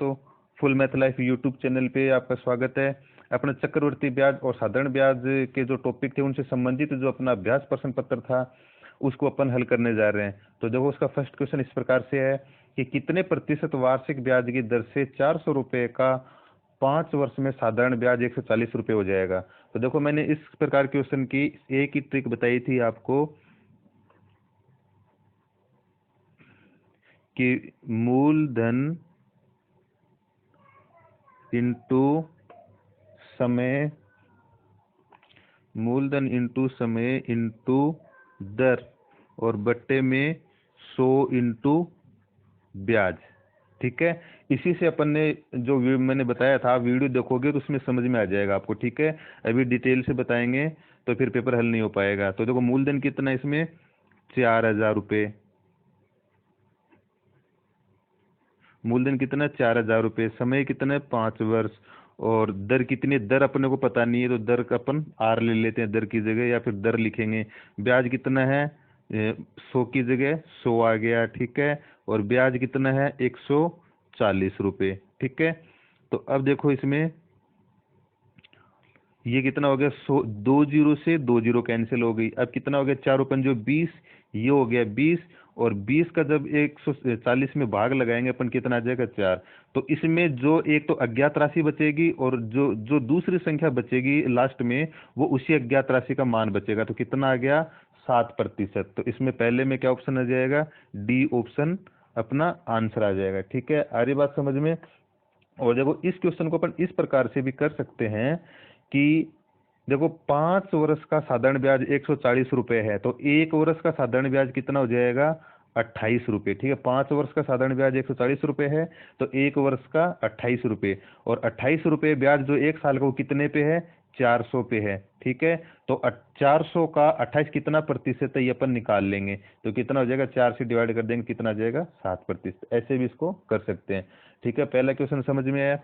दोस्तों, full math life YouTube channel पे आपका स्वागत है। अपने चक्रवर्ती ब्याज और साधारण ब्याज के जो टॉपिक थे उनसे संबंधित जो अपना अभ्यास प्रश्न पत्र था उसको अपन हल करने जा रहे हैं। तो देखो, उसका फर्स्ट क्वेश्चन इस प्रकार से है कि कितने प्रतिशत वार्षिक ब्याज की दर से 400 रुपये का 5 वर्ष में साधारण ब्याज 140 रुपये हो जाएगा। तो देखो, मैंने इस प्रकार के क्वेश्चन की एक ही ट्रिक बताई थी आपको कि मूलधन इंटू समय, मूलधन इंटू समय इंटू दर और बट्टे में 100 इंटू ब्याज। ठीक है, इसी से अपन ने जो मैंने बताया था, वीडियो देखोगे तो उसमें समझ में आ जाएगा आपको। ठीक है, अभी डिटेल से बताएंगे तो फिर पेपर हल नहीं हो पाएगा। तो देखो, मूलधन कितना है इसमें 4000 रुपये, मूलधन कितना 4000 रुपये, समय कितना है 5 वर्ष, और दर कितनी, दर अपने को पता नहीं है तो दर का अपन आर ले लेते हैं दर की जगह, या फिर दर लिखेंगे। ब्याज कितना है 100 की जगह 100 आ गया। ठीक है, और ब्याज कितना है 140 रुपये। ठीक है, तो अब देखो इसमें ये कितना हो गया 100, 2 जीरो से 2 जीरो कैंसिल हो गई। अब कितना हो गया 4 पंजो 20, ये हो गया 20, और 20 का जब 140 में भाग लगाएंगे अपन कितना आ जाएगा 4। तो इसमें जो एक तो अज्ञात राशि बचेगी और जो जो दूसरी संख्या बचेगी लास्ट में वो उसी अज्ञात राशि का मान बचेगा। तो कितना आ गया 7%। तो इसमें पहले में क्या ऑप्शन आ जाएगा, डी ऑप्शन अपना आंसर आ जाएगा। ठीक है, आ रही बात समझ में। और देखो, इस क्वेश्चन को अपन इस प्रकार से भी कर सकते हैं कि देखो, 5 वर्ष का साधारण ब्याज 140 रुपये है, तो 1 वर्ष का साधारण ब्याज कितना हो जाएगा 28 रुपये। ठीक है, 5 वर्ष का साधारण ब्याज 140 रुपये है, तो 1 वर्ष का 28 रुपये, और 28 रुपये ब्याज जो 1 साल का वो कितने पे है 400 पे है। ठीक है, तो 400 का 28 कितना प्रतिशत है ये अपन निकाल लेंगे। तो कितना हो जाएगा, 4 से डिवाइड कर देंगे, कितना आ जाएगा 7%। ऐसे भी इसको कर सकते हैं। ठीक है, पहला क्वेश्चन समझ में आया।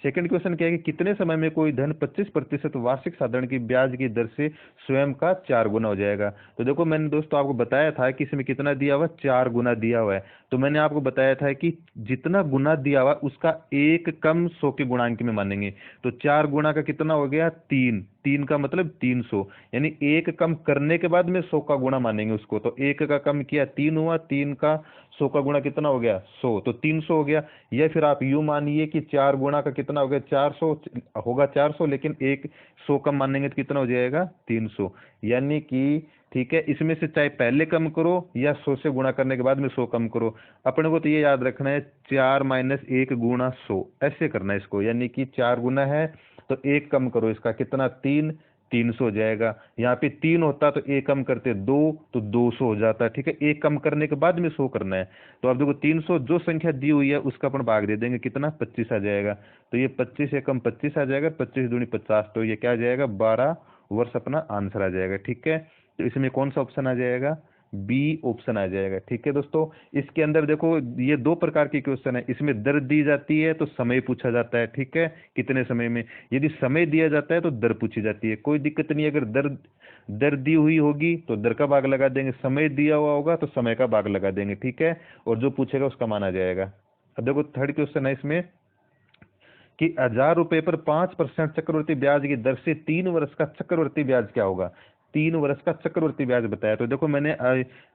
सेकंड क्वेश्चन क्या है कि कितने समय में कोई धन 25% वार्षिक साधारण की ब्याज की दर से स्वयं का 4 गुना हो जाएगा। तो देखो, मैंने दोस्तों आपको बताया था कि इसमें कितना दिया हुआ 4 गुना दिया हुआ है। तो मैंने आपको बताया था कि जितना गुना दिया हुआ उसका एक कम 100 के गुणांक में मानेंगे। तो 4 गुना का कितना हो गया 3, 3 का मतलब 300, यानी एक कम करने के बाद में 100 का गुणा मानेंगे उसको। तो एक का कम किया 3 हुआ, 3 का 100 का गुणा कितना हो गया 100, तो 300 हो गया। या फिर आप यूं मानिए कि 4 गुणा का कितना हो गया 400 होगा 400, लेकिन एक 100 कम मानेंगे तो कितना हो जाएगा 300, यानी कि ठीक है, इसमें से चाहे पहले कम करो या 100 से गुणा करने के बाद में 100 कम करो। अपने को तो ये याद रखना है 4 - 1 गुणा 100, ऐसे करना है इसको, यानी कि 4 गुना है तो 1 कम करो इसका कितना 3, 300 हो जाएगा। यहाँ पे 3 होता तो 1 कम करते 2, तो 200 हो जाता। ठीक है, 1 कम करने के बाद में 100 करना है। तो अब देखो 300 जो संख्या दी हुई है उसका अपन भाग दे देंगे, कितना 25 आ जाएगा। तो ये 25 एकम 25 आ जाएगा, 25 दूनी 50, तो ये क्या आ जाएगा 12 वर्ष अपना आंसर आ जाएगा। ठीक है, तो इसमें कौन सा ऑप्शन आ जाएगा, बी ऑप्शन आ जाएगा। ठीक है दोस्तों, इसके अंदर देखो ये 2 प्रकार के क्वेश्चन है। इसमें दर दी जाती है तो समय पूछा जाता है। ठीक है, कितने समय में, यदि समय दिया जाता है तो दर पूछी जाती है। कोई दिक्कत नहीं, अगर दर दर दी हुई होगी तो दर का भाग लगा देंगे, समय दिया हुआ होगा तो समय का भाग लगा देंगे। ठीक है, और जो पूछेगा उसका मान आ जाएगा। अब देखो थर्ड क्वेश्चन है इसमें कि 1000 रुपए पर 5% चक्रवर्ती ब्याज की दर से 3 वर्ष का चक्रवर्ती ब्याज क्या होगा। 3 वर्ष का चक्रवर्ती ब्याज बताया। तो देखो, मैंने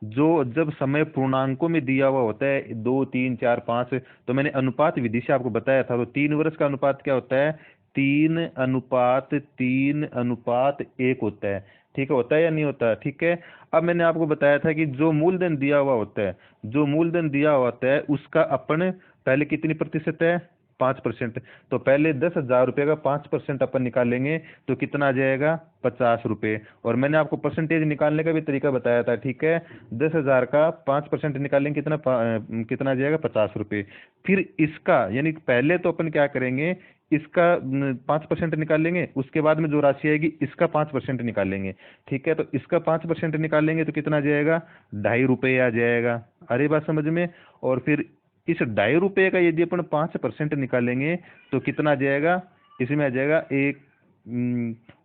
जो जब समय पूर्णांकों में दिया हुआ होता है 2, 3, 4, 5, तो मैंने अनुपात विधि से आपको बताया था। तो 3 वर्ष का अनुपात क्या होता है 3:3:1 होता है। ठीक है, होता है या नहीं होता। ठीक है, अब मैंने आपको बताया था कि जो मूलधन दिया हुआ होता है, जो मूलधन दिया हुआ होता है उसका अपन पहले कितनी प्रतिशत है 5%। तो पहले 10,000 रुपये का 5% अपन निकालेंगे तो कितना आ जाएगा 50 रुपये। और मैंने आपको परसेंटेज निकालने का भी तरीका बताया था। ठीक है, 10,000 का 5% निकालेंगे कितना आ जाएगा 50 रुपये। फिर इसका यानी पहले तो अपन क्या करेंगे, इसका 5% निकालेंगे, उसके बाद में जो राशि आएगी इसका 5% निकालेंगे। ठीक है, तो इसका 5% निकालेंगे तो कितना आ जाएगा 2.5 रुपये आ जाएगा। अरे बात समझ में। और फिर इस 2.5 रुपये का यदि अपन 5% निकालेंगे तो कितना आ जाएगा, इसमें आ जाएगा 1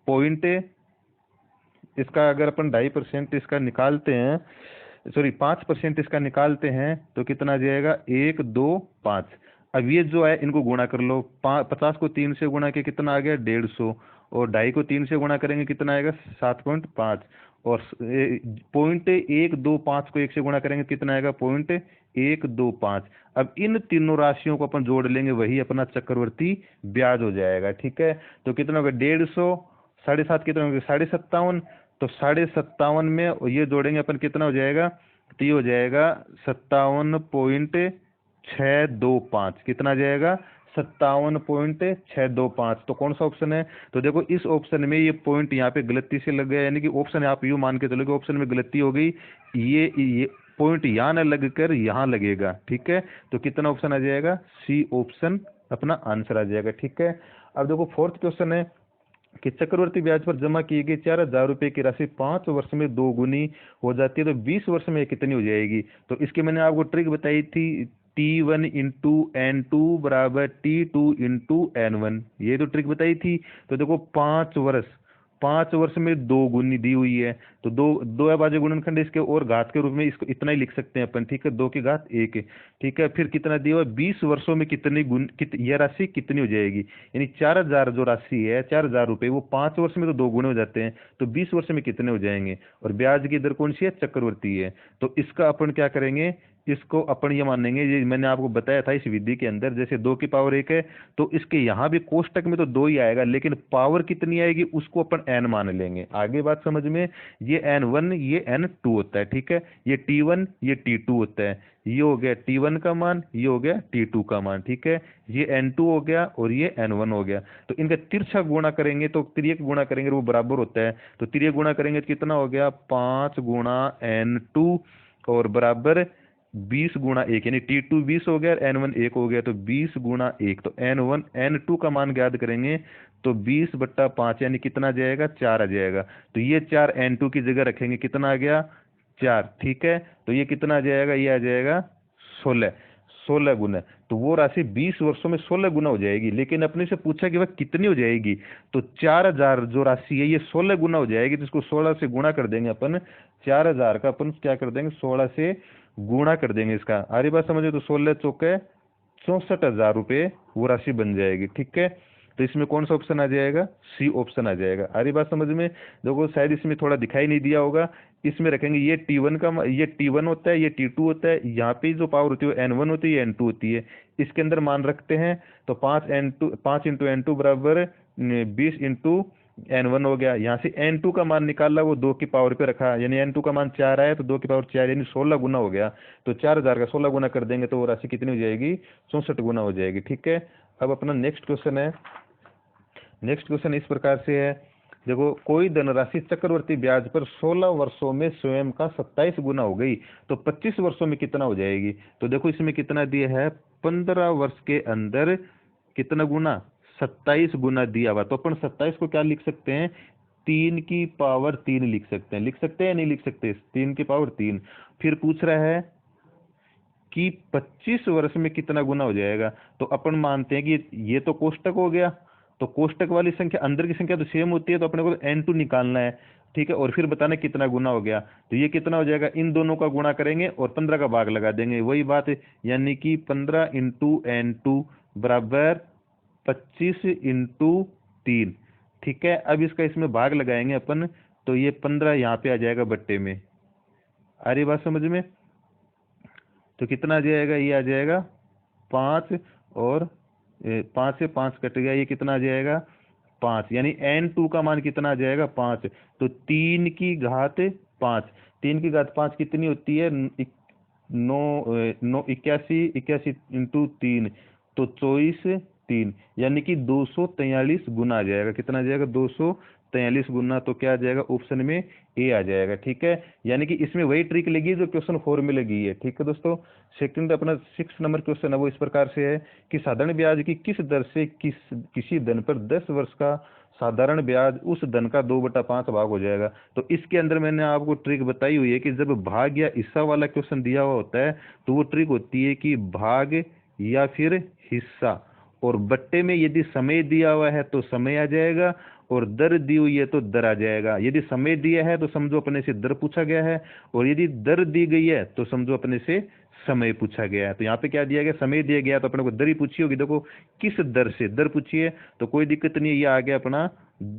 पॉइंट, इसका अगर अपन 2.5% इसका निकालते हैं, सॉरी 5% इसका निकालते हैं तो कितना आ जाएगा 1, 2, 5। अब ये जो है इनको गुणा कर लो, 50 को 3 से गुणा के कितना आ गया 150, और 2.5 को 3 से गुणा करेंगे कितना आएगा 7.5, और 0.125 को 1 से गुणा करेंगे कितना आएगा 0.125। अब इन तीनों राशियों को अपन जोड़ लेंगे, वही अपना चक्रवर्ती ब्याज हो जाएगा। ठीक है, तो कितना होगा 150, 7.5 कितना होगा 57.5, तो 57.5 में ये जोड़ेंगे अपन कितना हो जाएगा, तो ये हो जाएगा 57.625। कितना आ जाएगा 57.625। तो कौन सा ऑप्शन है, तो देखो इस ऑप्शन में ये पॉइंट यहाँ पे गलती से लग गया, यानी कि ऑप्शन आप यूं मान के चलो कि ऑप्शन में गलती हो गई, ये पॉइंट यहाँ न लगकर यहाँ लगेगा। ठीक है, तो कितना ऑप्शन आ जाएगा, सी ऑप्शन अपना आंसर आ जाएगा। ठीक है, अब देखो फोर्थ क्वेश्चन है कि चक्रवर्ती ब्याज पर जमा की गई 4,000 रुपए की राशि 5 वर्ष में 2 गुनी हो जाती है, तो 20 वर्ष में कितनी हो जाएगी। तो इसके मैंने आपको ट्रिक बताई थी, T1 इंटू N2 बराबर T2 इंटू N1, ये तो ट्रिक बताई थी। तो देखो 5 वर्ष में 2 गुनी दी हुई है, तो दो अभाज्य गुणनखंड इसके और घात के रूप में इसको इतना ही लिख सकते हैं अपन। ठीक है, 2 की घात 1। ठीक है, फिर कितना दिया हुआ 20 वर्षों में कितनी यह राशि कितनी हो जाएगी, यानी 4,000 जो राशि है 4,000 रुपए, वो 5 वर्ष में तो 2 गुने हो जाते हैं, तो 20 वर्ष में कितने हो जाएंगे। और ब्याज की दर कौन सी है, चक्रवर्ती है। तो इसका अपन क्या करेंगे, इसको अपन ये मानेंगे, ये मैंने आपको बताया था इस विधि के अंदर, जैसे 2 की पावर 1 है तो इसके यहाँ भी कोष्टक में तो 2 ही आएगा, लेकिन पावर कितनी आएगी उसको अपन n मान लेंगे। आगे बात समझ में, ये n1 ये n2 होता है। ठीक है, ये T1 ये T2 होता है, ये हो गया T1 का मान, ये हो गया T2 का मान। ठीक है, ये N2 हो गया और ये N1 हो गया। तो इनका तिरछा गुणा करेंगे, तो तिर्यक गुणा करेंगे वो बराबर होता है, तो तिर्यक गुणा करेंगे तो कितना हो गया 5 गुणा N2 और बराबर 20 गुणा 1, यानी T2 20 हो गया, N1 1 हो गया, तो 20 गुणा 1, तो N2 का मान ज्ञात करेंगे तो 20/5 यानी कितना आ जाएगा 4 आ जाएगा। तो ये 4 N2 की जगह रखेंगे, कितना आ गया 4। ठीक है, तो ये कितना आ जाएगा, ये आ जाएगा 16 गुना। तो वो राशि 20 वर्षों में 16 गुना हो जाएगी, लेकिन अपने से पूछा कि वह कितनी हो जाएगी, तो 4,000 जो राशि है ये 16 गुना हो जाएगी, तो इसको 16 से गुणा कर देंगे अपन। 4,000 का अपन क्या कर देंगे 16 से गुणा कर देंगे इसका। आ रही बात समझे, तो 16 चौके 64,000 रुपये वो राशि बन जाएगी। ठीक है, तो इसमें कौन सा ऑप्शन आ जाएगा, सी ऑप्शन आ जाएगा। आ रही बात समझ में, देखो शायद इसमें थोड़ा दिखाई नहीं दिया होगा, इसमें रखेंगे ये T1 का, ये T1 होता है, ये T2 होता है, यहाँ पे जो पावर होती है N1 होती है, N2 होती है, इसके अंदर मान रखते हैं, तो 5 इंटू N2 बराबर 20 इंटू N1 हो गया। यहाँ से N2 का मान निकाला, वो 2 की पावर पे रखा, यानी N2 का मान 4 आया, तो 2 की पावर 4 यानी 16 गुना हो गया। तो 4,000 का 16 गुना कर देंगे तो वो राशि कितनी हो जाएगी 64 गुना हो जाएगी। ठीक है, अब अपना नेक्स्ट क्वेश्चन है। नेक्स्ट क्वेश्चन इस प्रकार से है, देखो कोई धनराशि चक्रवर्ती ब्याज पर 16 वर्षों में स्वयं का 27 गुना हो गई, तो 25 वर्षों में कितना हो जाएगी। तो देखो इसमें कितना दिया है, 15 वर्ष के अंदर कितना गुना 27 गुना दिया हुआ, तो अपन 27 को क्या लिख सकते हैं 3 की पावर 3 लिख सकते हैं। लिख सकते हैं नहीं लिख सकते, 3 की पावर 3। फिर पूछ रहा है कि 25 वर्ष में कितना गुना हो जाएगा, तो अपन मानते हैं कि ये तो कोष्टक हो गया, तो कोष्टक वाली संख्या अंदर की संख्या तो सेम होती है, तो अपने को N2 निकालना है। ठीक है, और फिर बताना कितना गुना हो गया, तो ये कितना हो जाएगा, इन दोनों का गुणा करेंगे और 15 का भाग लगा देंगे, वही बात है, यानी कि 15 इंटू N2 बराबर 25 इंटू 3। ठीक है, अब इसका इसमें भाग लगाएंगे अपन, तो ये 15 यहाँ पे आ जाएगा बट्टे में। आ रही बात समझ में, तो कितना आ जाएगा, ये आ जाएगा 5, और 5 से 5 कट गया, ये कितना आ जाएगा 5, यानी N2 का मान कितना आ जाएगा 5। तो 3 की घात 5, 3 की घात 5 कितनी होती है 81 इंटू 3, तो 24 3, यानी कि 243 गुना आ जाएगा। कितना आ जाएगा 243 गुना, तो क्या आ जाएगा ऑप्शन में ए आ जाएगा। ठीक है, यानी कि इसमें वही ट्रिक लगी जो क्वेश्चन 4 में लगी है। ठीक है दोस्तों, सेकंड अपना 6 नंबर क्वेश्चन है, वो इस प्रकार से है कि साधारण ब्याज की किस दर से किसी धन पर 10 वर्ष का साधारण ब्याज उस धन का 2/5 भाग हो जाएगा। तो इसके अंदर मैंने आपको ट्रिक बताई हुई है कि जब भाग या हिस्सा वाला क्वेश्चन दिया हुआ होता है तो वो ट्रिक होती है कि भाग या फिर हिस्सा, और बट्टे में यदि समय दिया हुआ है तो समय आ जाएगा, और दर दी हुई है तो दर आ जाएगा। यदि समय दिया है तो समझो अपने से दर पूछा गया है, और यदि दर दी गई है तो समझो अपने से समय पूछा गया है। तो यहाँ पे क्या दिया गया, समय दिया गया, तो अपने को दर ही पूछी होगी। देखो किस दर से दर पूछी है, तो कोई दिक्कत नहीं है, ये आ गया अपना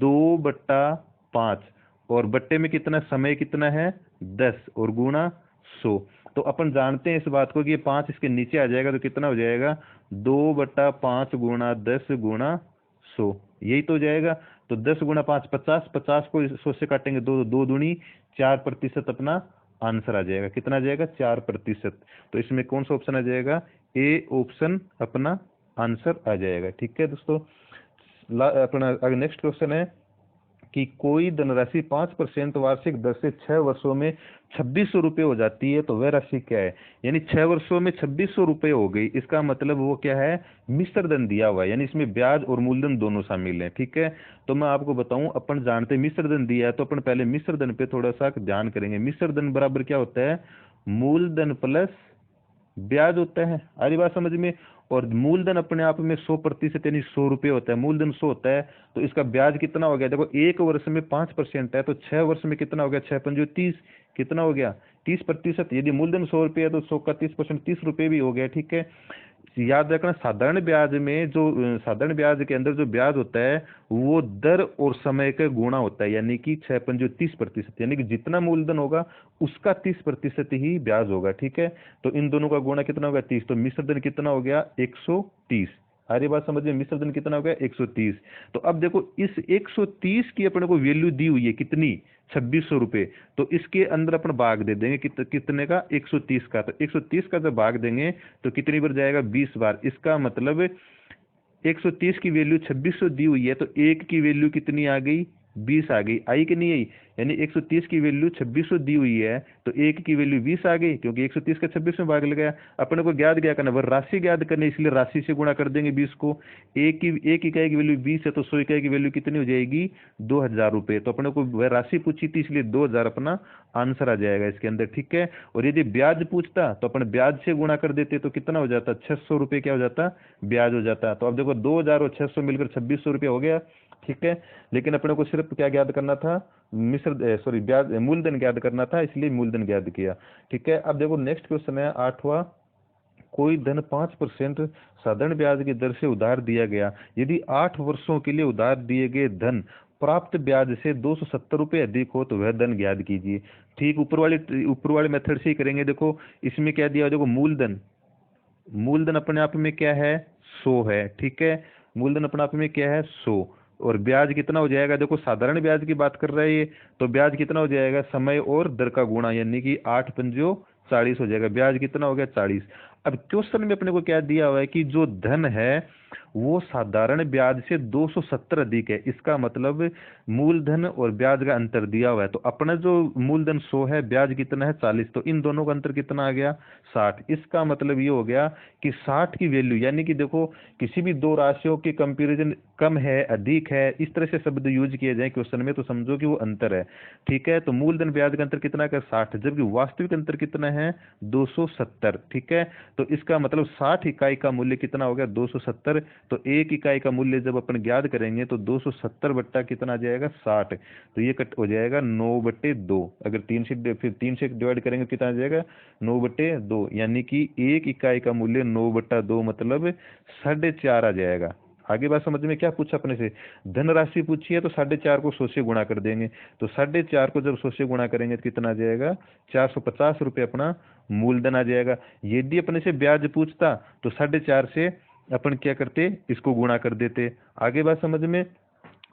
2/5, और बट्टे में कितना समय कितना है 10, और गुणा 100। तो अपन जानते हैं इस बात को कि ये 5 इसके नीचे आ जाएगा, तो कितना हो जाएगा 2/5 गुणा 10 गुणा 100, यही तो हो जाएगा। तो 10 गुणा 5 50, 50 को 100 से काटेंगे, दो दो दूनी 4% अपना आंसर आ जाएगा। कितना आ जाएगा 4%। तो इसमें कौन सा ऑप्शन आ जाएगा, ए ऑप्शन अपना आंसर आ जाएगा। ठीक है दोस्तों, अपना अगर नेक्स्ट क्वेश्चन है कि कोई धनराशि 5% वार्षिक दर से 6 वर्षों में 2600 रुपये हो जाती है, तो वह राशि क्या है। यानी 6 वर्षों में 2600 रुपये हो गई, इसका मतलब वो क्या है, मिश्र धन दिया हुआ है, यानी इसमें ब्याज और मूलधन दोनों शामिल हैं। ठीक है, तो मैं आपको बताऊं, अपन जानते हैं मिश्र धन दिया है, तो अपन पहले मिश्र धन पे थोड़ा सा ध्यान करेंगे। मिश्र धन बराबर क्या होता है, मूलधन प्लस ब्याज होता है। आ रही बात समझ में। और मूलधन अपने आप में 100% यानी 100 रुपये होता है, मूलधन 100 होता है, तो इसका ब्याज कितना हो गया, देखो एक वर्ष में 5% है, तो 6 वर्ष में कितना हो गया, 6×5 30, कितना हो गया 30%। यदि मूलधन 100 रुपये है तो 100 का 30% 30 रुपये भी हो गया। ठीक है, याद रखना साधारण ब्याज में जो साधारण ब्याज के अंदर जो ब्याज होता है वो दर और समय का गुणा होता है, यानी कि 6×5 30%, यानी कि जितना मूलधन होगा उसका 30% ही ब्याज होगा। ठीक है, तो इन दोनों का गुणा कितना होगा 30, तो मिश्र धन कितना हो गया 130। अरे बात समझ में, मिश्र धन कितना हो गया 130। तो अब देखो इस 130 की अपने को वैल्यू दी हुई है कितनी 2600 रुपये, तो इसके अंदर अपन भाग दे देंगे कितने का 130 का। तो 130 का जब भाग देंगे तो कितनी बार जाएगा 20 बार। इसका मतलब 130 की वैल्यू 2600 दी हुई है, तो एक की वैल्यू कितनी आ गई 20 आ गई, आई कि नहीं आई। यानी 130 की वैल्यू 2600 दी हुई है, तो एक की वैल्यू 20 आ गई, क्योंकि 130 का 26 में भाग लगाया। अपने को ज्ञात क्या करना, वह राशि ज्ञात करनी, इसलिए राशि से गुणा कर देंगे 20 को। एक इकाई की वैल्यू 20 है, तो 100 इकाई की वैल्यू कितनी हो जाएगी 2000 रुपये। तो अपने को वह राशि पूछी थी, इसलिए 2000 अपना आंसर आ जाएगा इसके अंदर। ठीक है, और यदि ब्याज पूछता तो अपन ब्याज से गुणा कर देते, तो कितना हो जाता 600 रुपये क्या हो जाता ब्याज हो जाता। तो अब देखो 2000 और 600 मिलकर 2600 रुपये हो गया। ठीक है, लेकिन अपने को सिर्फ क्या ज्ञात करना था, ब्याज मूलधन ज्ञात करना था, इसलिए मूलधन ज्ञात किया। ठीक है, अब देखो नेक्स्ट क्वेश्चन है 8वां, कोई धन 5% साधारण ब्याज की दर से उधार दिया गया, यदि 8 वर्षों के लिए उधार दिए गए धन प्राप्त ब्याज से 270 रुपये अधिक हो तो वह धन ज्ञात कीजिए। ठीक, ऊपर वाले मेथड से ही करेंगे। देखो इसमें क्या दिया, देखो मूलधन, मूलधन अपने आप में क्या है 100 है। ठीक है, मूलधन अपने आप में क्या है 100, और ब्याज कितना हो जाएगा, देखो साधारण ब्याज की बात कर रहे हैं, तो ब्याज कितना हो जाएगा समय और दर का गुणा, यानी कि 8×5 40 हो जाएगा, ब्याज कितना हो गया 40। अब क्वेश्चन में अपने को क्या दिया हुआ है कि जो धन है वो साधारण ब्याज से 270 अधिक है, इसका मतलब मूलधन और ब्याज का अंतर दिया हुआ है। तो अपना जो मूलधन 100 है, ब्याज कितना है 40, तो इन दोनों का अंतर कितना आ गया 60। इसका मतलब ये हो गया कि 60 की वैल्यू, यानी कि देखो किसी भी दो राशियों के कंपैरिजन कम है अधिक है, इस तरह से शब्द यूज किए जाए क्वेश्चन में, तो समझो कि वो अंतर है। ठीक है, तो मूलधन ब्याज का अंतर कितना का 60, जबकि वास्तविक अंतर कितना है 270। ठीक है, तो इसका मतलब 60 इकाई का मूल्य कितना हो गया 270। तो एक इकाई का मूल्य जब अपन ज्ञात करेंगे तो 270 बट्टा कितना आ जाएगा 60, तो ये कट हो जाएगा 9/2। अगर 3 से डिवाइड करेंगे कितना आ जाएगा 9/2, यानी कि एक इकाई का मूल्य 9/2 मतलब 4.5 आ जाएगा। आगे बात समझ में, क्या पूछा अपने से, धनराशि पूछी है, तो 4.5 को 100 से गुणा कर देंगे, तो 4.5 को जब 100 से गुणा करेंगे तो कितना आ जाएगा 450 रुपये अपना मूलधन आ जाएगा। यदि अपने से ब्याज पूछता तो 4.5 से अपन क्या करते, इसको गुणा कर देते। आगे बात समझ में,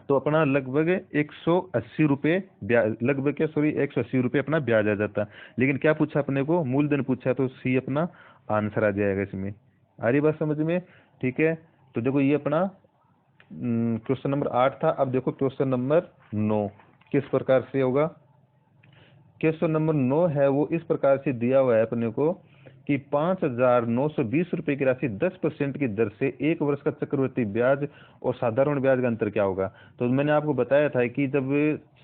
तो अपना लगभग 180 रुपये ब्याज, लगभग क्या 180 रुपये अपना ब्याज आ जाता। लेकिन क्या पूछा अपने को, मूलधन पूछा, तो सी अपना आंसर आ जाएगा इसमें। आ रही बात समझ में। ठीक है, तो देखो ये अपना क्वेश्चन नंबर 8 था। अब देखो क्वेश्चन नंबर 9 किस प्रकार से होगा। क्वेश्चन नंबर 9 है वो इस प्रकार से दिया हुआ है अपने को कि 5,920 रुपये की राशि 10% की दर से एक वर्ष का चक्रवृद्धि ब्याज और साधारण ब्याज का अंतर क्या होगा। तो मैंने आपको बताया था कि जब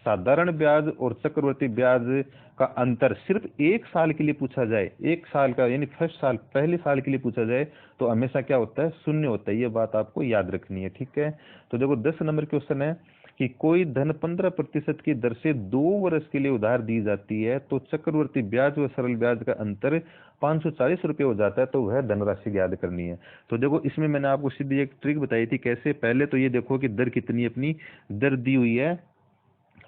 साधारण ब्याज और चक्रवृद्धि ब्याज का अंतर सिर्फ 1 साल के लिए पूछा जाए, 1 साल का यानी फर्स्ट साल पहले साल के लिए पूछा जाए, तो हमेशा क्या होता है 0 होता है। ये बात आपको याद रखनी है। ठीक है, तो देखो 10 नंबर क्वेश्चन है कि कोई धन 15% की दर से 2 वर्ष के लिए उधार दी जाती है तो चक्रवर्ती ब्याज व सरल ब्याज का अंतर 540 रुपये हो जाता है, तो वह धनराशि याद करनी है। तो देखो इसमें मैंने आपको सीधी एक ट्रिक बताई थी कैसे। पहले तो ये देखो कि दर कितनी है, अपनी दर दी हुई है,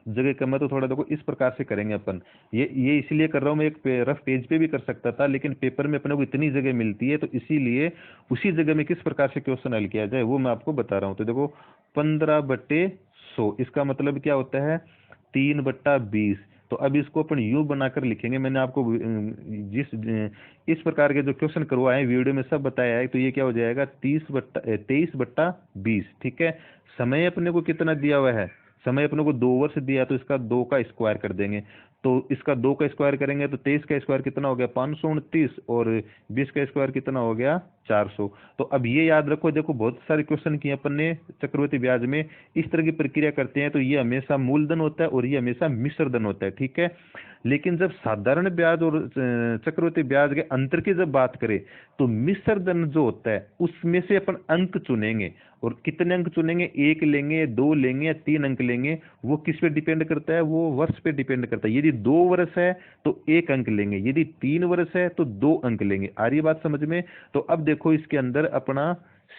जगह कम है, तो थोड़ा देखो इस प्रकार से करेंगे अपन। ये इसीलिए कर रहा हूँ मैं, एक रफ पेज पे भी कर सकता था लेकिन पेपर में अपने को इतनी जगह मिलती है तो इसीलिए उसी जगह में किस प्रकार से क्वेश्चन हल किया जाए वो मैं आपको बता रहा हूँ। तो देखो 15/100 इसका मतलब क्या होता है 3/20। तो अब इसको अपन यूं बनाकर लिखेंगे। मैंने आपको जिस इस प्रकार के जो क्वेश्चन करवाए हैं वीडियो में सब बताया है। तो ये क्या हो जाएगा 23/20। ठीक है। समय अपने को कितना दिया हुआ है, समय अपने को 2 वर्ष दिया, तो इसका 2 का स्क्वायर कर देंगे। तो इसका 2 का स्क्वायर करेंगे तो 23 का स्क्वायर कितना हो गया 529, और 20 का स्क्वायर कितना हो गया 400। तो अब ये याद रखो, देखो बहुत सारे क्वेश्चन किए अपन ने चक्रवृद्धि ब्याज में, इस तरह की प्रक्रिया करते हैं तो ये हमेशा मूलधन होता है और ये हमेशा मिश्र धन होता है। ठीक है। लेकिन जब साधारण ब्याज और चक्रवृद्धि ब्याज के अंतर की जब बात करें तो मिश्र धन जो होता है उसमें से अपन अंक चुनेंगे। और कितने अंक चुनेंगे, 1 लेंगे, 2 लेंगे या 3 अंक लेंगे, वो किस पे डिपेंड करता है, वो वर्ष पे डिपेंड करता है। यदि 2 वर्ष है तो 1 अंक लेंगे, यदि 3 वर्ष है तो 2 अंक लेंगे। आ रही बात समझ में। तो अब देखो इसके अंदर अपना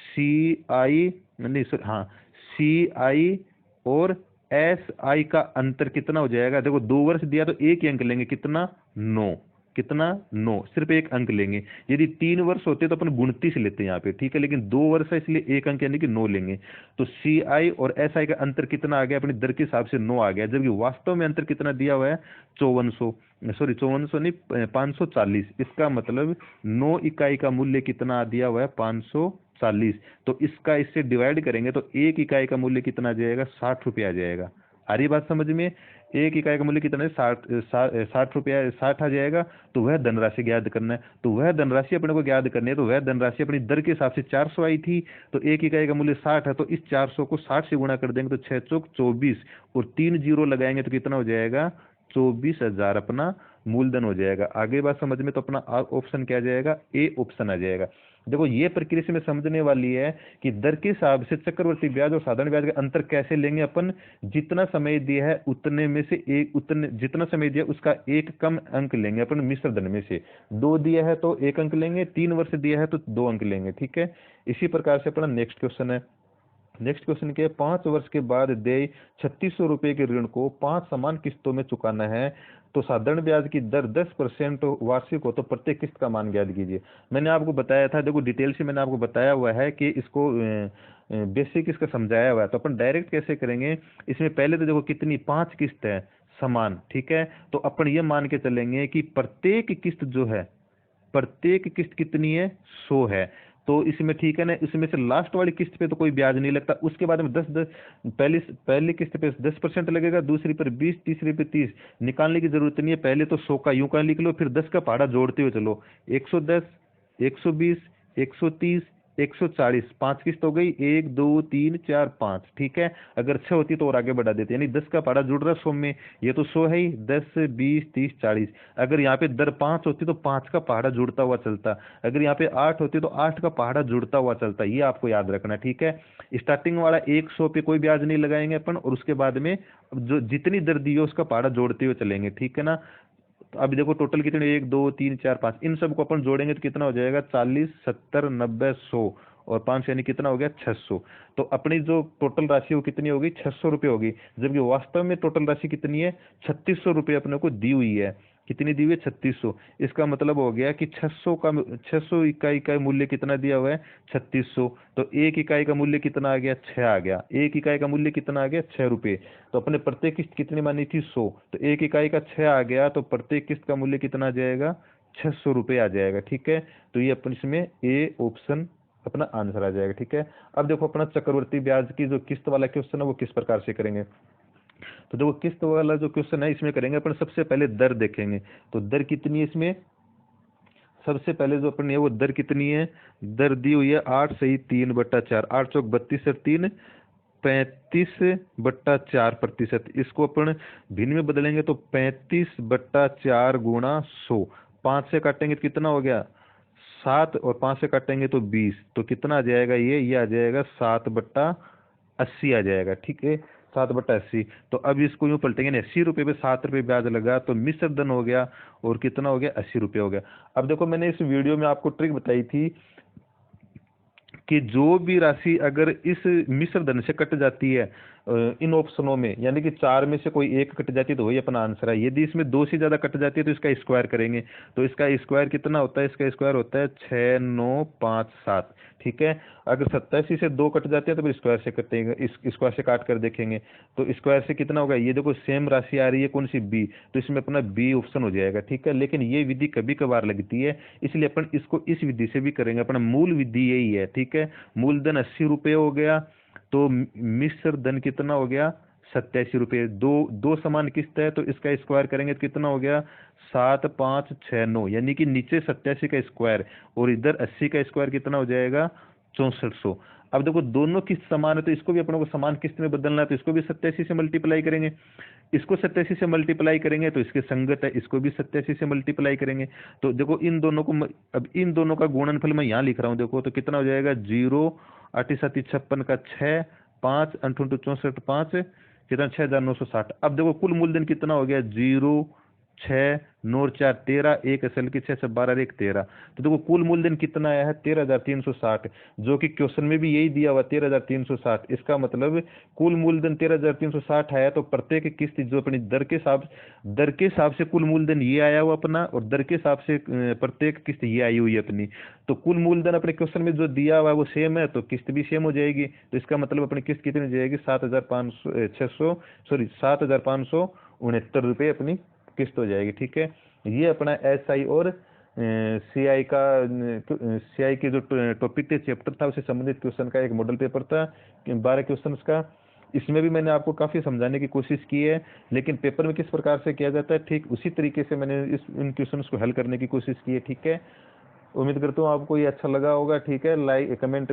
CI नहीं हाँ CI और SI का अंतर कितना हो जाएगा। देखो 2 वर्ष दिया तो 1 ही अंक लेंगे, कितना 9, कितना 9, सिर्फ 1 अंक लेंगे। यदि 3 वर्ष होते तो अपन 29 लेते हैं यहाँ पे। ठीक है। लेकिन 2 वर्ष है इसलिए 1 अंक यानी कि 9 लेंगे। तो CI और SI का अंतर कितना आ गया, अपनी दर के हिसाब से 9 आ गया, जबकि वास्तव में अंतर कितना दिया हुआ है 5400 नहीं 540। इसका मतलब 9 इकाई का मूल्य कितना दिया हुआ है 540। तो इसका इससे डिवाइड करेंगे तो 1 इकाई का मूल्य कितना आ जाएगा 60 रुपये आ जाएगा। आ रही बात समझ में। 1 इकाई का मूल्य कितना है 60 रुपया 60 आ जाएगा। तो वह धनराशि ज्ञात करना है। तो वह धनराशि अपने को ज्ञात करनी है। तो वह धनराशि अपनी दर के हिसाब से 400 आई थी, तो 1 इकाई का मूल्य 60 है, तो इस 400 को 60 से गुणा कर देंगे तो 6 चौक 24 और 3 जीरो लगाएंगे तो कितना हो जाएगा 24,000 अपना मूलधन हो जाएगा। आगे बात समझ में। तो अपना ऑप्शन क्या आ जाएगा, ए ऑप्शन आ जाएगा। देखो ये प्रक्रिया से में समझने वाली है कि दर के हिसाब से चक्रवर्ती ब्याज और साधारण ब्याज का अंतर कैसे लेंगे अपन। जितना समय दिया है उतने में से एक, उतने जितना समय दिया उसका 1 कम अंक लेंगे अपन मिश्र धन में से। 2 दिया है तो 1 अंक लेंगे, 3 वर्ष दिया है तो 2 अंक लेंगे। ठीक है। इसी प्रकार से अपना नेक्स्ट क्वेश्चन है। नेक्स्ट क्वेश्चन के 5 वर्ष के बाद देय 3600 रुपये के ऋण को 5 समान किस्तों में चुकाना है। तो साधारण ब्याज की दर 10% वार्षिक हो तो प्रत्येक किस्त का मान ज्ञात कीजिए। मैंने आपको बताया था, देखो डिटेल से मैंने आपको बताया हुआ है कि इसको बेसिक इसका समझाया हुआ है। तो अपन डायरेक्ट कैसे करेंगे, इसमें पहले तो देखो कितनी 5 किस्त है समान। ठीक है। तो अपन ये मान के चलेंगे कि प्रत्येक किस्त जो है, प्रत्येक किस्त कितनी है 100 है। तो इसमें ठीक है ना, इसमें से लास्ट वाली किस्त पे तो कोई ब्याज नहीं लगता। उसके बाद में 10 पहली किस्त पे 10% लगेगा, दूसरी पर 20, तीसरी पे 30। निकालने की जरूरत नहीं है, पहले तो 100 का यूं का लिख लो, फिर 10 का पहाड़ा जोड़ते हुए चलो। 110, 120, 130, 140, 5 किस्त हो गई, 1 2 3 4 5। ठीक है। अगर 6 होती तो और आगे बढ़ा देते, यानी 10 का पहाड़ा जुड़ रहा है 100 में। ये तो 100 है ही, 10 20 30 40। अगर यहाँ पे दर 5 होती तो 5 का पहाड़ा जुड़ता हुआ चलता। अगर यहाँ पे 8 होती तो 8 का पहाड़ा जुड़ता हुआ चलता। ये आपको याद रखना। ठीक है। स्टार्टिंग वाला 100 पे कोई ब्याज नहीं लगाएंगे अपन, और उसके बाद में जो जितनी दर दी हो उसका पहाड़ा जोड़ते हुए चलेंगे। ठीक है ना। तो अभी देखो टोटल कितने 1 2 3 4 5, इन सब को अपन जोड़ेंगे तो कितना हो जाएगा 40 70 90 100 और 5 यानी कितना हो गया 600। तो अपनी जो टोटल राशि वो कितनी होगी 600 रुपये होगी, जबकि वास्तव में टोटल राशि कितनी है 3600 रुपये अपने को दी हुई है। कितनी दी हुई है 3600। इसका मतलब हो गया कि 600 इकाई का मूल्य कितना दिया हुआ है 3600। तो 1 इकाई का मूल्य कितना आ गया 6 आ गया। 1 इकाई का मूल्य कितना आ गया 6 रुपये। तो अपने प्रत्येक किस्त कितनी मानी थी 100, तो 1 इकाई का 6 आ गया, तो प्रत्येक किस्त का मूल्य कितना आ जाएगा 600 रुपये आ जाएगा। ठीक है। तो ये अपन इसमें ए ऑप्शन अपना आंसर आ जाएगा। ठीक है। अब देखो अपना चक्रवर्ती ब्याज की जो किस्त वाला क्वेश्चन है वो किस प्रकार से करेंगे। तो देखो किस्त वाला जो क्वेश्चन है इसमें करेंगे अपन, सबसे पहले दर देखेंगे। तो दर कितनी है इसमें, सबसे पहले जो अपन है वो दर कितनी है, दर दी हुई है 8 सही 3/4, 8 चौक 32 से 3 35/4%। इसको अपन भिन्न में बदलेंगे तो 35/4 गुणा 100। 5 से काटेंगे तो कितना हो गया 7, और 5 से काटेंगे तो 20। तो कितना आ जाएगा ये आ जाएगा 7/80 आ जाएगा। ठीक है। 7/80। तो अब इसको यूं पलटेंगे ना, 80 रुपये पे 7 रुपये ब्याज लगा तो मिश्र धन हो गया, और कितना हो गया, 80 रुपये हो गया। अब देखो मैंने इस वीडियो में आपको ट्रिक बताई थी कि जो भी राशि अगर इस मिश्र धन से कट जाती है इन ऑप्शनों में, यानी कि चार में से कोई एक कट जाती है तो वही अपना आंसर है। यदि इसमें दो से ज्यादा कट जाती है तो इसका स्क्वायर करेंगे। तो इसका स्क्वायर कितना होता है, इसका स्क्वायर होता है 6, 9, 5, 7। ठीक है। अगर 87 से दो कट जाते हैं तो फिर स्क्वायर से कटेंगे, इस स्क्वायर से काट कर देखेंगे। तो स्क्वायर से कितना होगा, ये देखो सेम राशि आ रही है कौन सी, बी, तो इसमें अपना बी ऑप्शन हो जाएगा। ठीक है। लेकिन ये विधि कभी कभार लगती है, इसलिए अपन इसको इस विधि से भी करेंगे। अपना मूल विधि यही है। ठीक है। मूलधन 80 रुपये हो गया, तो मिश्र धन कितना हो गया, 87 रुपये। दो दो समान किस्त है तो इसका स्क्वायर करेंगे तो कितना हो गया, 7, 5, 6, 9, यानी कि नीचे 87 का स्क्वायर और इधर 80 का स्क्वायर कितना हो जाएगा, 6400। अब देखो दोनों किस्त समान है तो इसको भी अपने को समान किस्त में बदलना है, तो इसको भी 87 से मल्टीप्लाई करेंगे। इसको 87 से मल्टीप्लाई करेंगे तो इसके संगत है, इसको भी 87 से मल्टीप्लाई करेंगे। तो देखो इन दोनों को अब इन दोनों का गुणनफल मैं यहाँ लिख रहा हूँ, देखो तो कितना हो जाएगा, 0, 8 7 56 का 6, 5, 8 64, 5 कितना, 6960। अब देखो कुल मूलधन कितना हो गया, 0, 6, 9, 4, 13, एक असल की 6, 12, 1, 13। तो देखो कुल मूलधन कितना आया है, 13,360, जो कि क्वेश्चन में भी यही दिया हुआ 13,360। इसका मतलब कुल मूलधन 13,360 है, तो प्रत्येक किस्त जो अपनी दर के हिसाब से कुल मूलधन ये आया हुआ अपना, और दर के हिसाब से प्रत्येक किस्त ये आई हुई है अपनी। तो कुल मूलधन अपने क्वेश्चन में जो दिया हुआ है वो सेम है, तो किस्त भी सेम हो जाएगी। तो इसका मतलब अपनी किस्त कितनी हो जाएगी, 7,569 अपनी किस्त हो जाएगी। ठीक है। ये अपना SI और CI का CI के जो टॉपिक थे, चैप्टर था, उससे संबंधित क्वेश्चन का एक मॉडल पेपर था 12 क्वेश्चन का। इसमें भी मैंने आपको काफी समझाने की कोशिश की है, लेकिन पेपर में किस प्रकार से किया जाता है ठीक उसी तरीके से मैंने इन क्वेश्चंस को हल करने की कोशिश की है। ठीक है। उम्मीद करता हूँ आपको ये अच्छा लगा होगा। ठीक है। लाइक कमेंट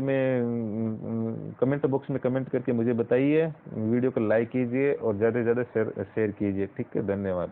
बॉक्स में कमेंट करके मुझे बताइए, वीडियो को लाइक कीजिए और ज़्यादा से ज़्यादा शेयर कीजिए। ठीक है। धन्यवाद।